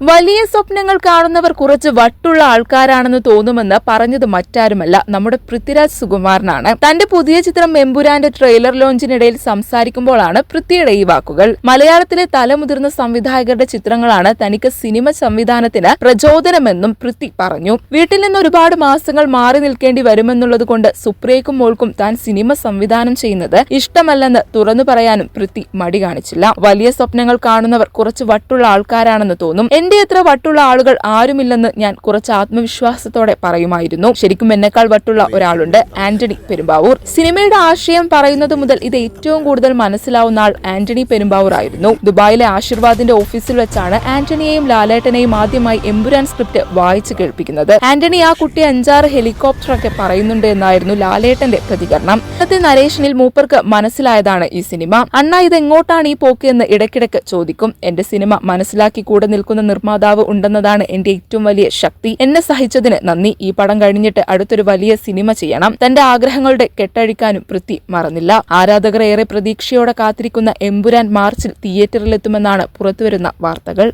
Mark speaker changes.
Speaker 1: വലിയ സ്വപ്നങ്ങൾ കാണുന്നവർ കുറച്ച് വട്ടുള്ള ആൾക്കാരാണെന്ന് തോന്നുമെന്ന് പറഞ്ഞത് മറ്റാരുമല്ല, നമ്മുടെ പൃഥ്വിരാജ് സുകുമാരനാണ്. തന്റെ പുതിയ ചിത്രം എമ്പുരാന്റെ ട്രെയിലർ ലോഞ്ചിനിടയിൽ സംസാരിക്കുമ്പോഴാണ് പൃഥ്വിയുടെ ഈ വാക്കുകൾ. മലയാളത്തിലെ തലമുതിർന്ന സംവിധായകരുടെ ചിത്രങ്ങളാണ് തനിക്ക് സിനിമ സംവിധാനത്തിന് പ്രചോദനമെന്നും പൃഥ്വി പറഞ്ഞു. വീട്ടിൽ നിന്ന് ഒരുപാട് മാസങ്ങൾ മാറി നിൽക്കേണ്ടി വരുമെന്നുള്ളതുകൊണ്ട് സുപ്രിയക്കും മോൾക്കും താൻ സിനിമ സംവിധാനം ചെയ്യുന്നത് ഇഷ്ടമല്ലെന്ന് തുറന്നു പറയാനും പൃഥ്വി മടി കാണിച്ചില്ല. വലിയ സ്വപ്നങ്ങൾ കാണുന്നവർ കുറച്ച് വട്ടുള്ള ആൾക്കാരാണെന്ന് തോന്നും. എന്റെ അത്ര വട്ടുള്ള ആളുകൾ ആരുമില്ലെന്ന് ഞാൻ കുറച്ച് ആത്മവിശ്വാസത്തോടെ പറയുമായിരുന്നു. ശരിക്കും എന്നെക്കാൾ വട്ടുള്ള ഒരാളുണ്ട്, ആന്റണി പെരുമ്പാവൂർ. സിനിമയുടെ ആശയം പറയുന്നത് മുതൽ ഇത് ഏറ്റവും കൂടുതൽ മനസ്സിലാവുന്ന ആൾ ആന്റണി പെരുമ്പാവൂർ ആയിരുന്നു. ദുബായിലെ ആശീർവാദിന്റെ ഓഫീസിൽ വെച്ചാണ് ആന്റണിയെയും ലാലേട്ടനെയും ആദ്യമായി എമ്പുരാൻ സ്ക്രിപ്റ്റ് വായിച്ചു കേൾപ്പിക്കുന്നത്. ആന്റണി ആ കുട്ടി 5-6 ഹെലികോപ്റ്ററൊക്കെ പറയുന്നുണ്ട് എന്നായിരുന്നു ലാലേട്ടന്റെ പ്രതികരണം. ഇന്നത്തെ നരേഷനിൽ മൂപ്പർക്ക് മനസ്സിലായതാണ് ഈ സിനിമ. അണ്ണ ഇതെങ്ങോട്ടാണ് ഈ പോക്ക് എന്ന് ഇടയ്ക്കിടയ്ക്ക് ചോദിക്കും. എന്റെ സിനിമ മനസ്സിലാക്കി കൂടെ നിൽക്കുന്ന നിർമ്മാതാവ് ഉണ്ടെന്നതാണ് എന്റെ ഏറ്റവും വലിയ ശക്തി. എന്നെ സഹിച്ചതിന് നന്ദി. ഈ പടം കഴിഞ്ഞിട്ട് അടുത്തൊരു വലിയ സിനിമ ചെയ്യണം. തന്റെ ആഗ്രഹങ്ങളുടെ കെട്ടഴിക്കാനും പൃഥ്വി മറന്നില്ല. ആരാധകർ ഏറെ പ്രതീക്ഷയോടെ കാത്തിരിക്കുന്ന എമ്പുരാൻ മാർച്ചിൽ തിയേറ്ററിലെത്തുമെന്നാണ് പുറത്തുവരുന്ന വാർത്തകൾ.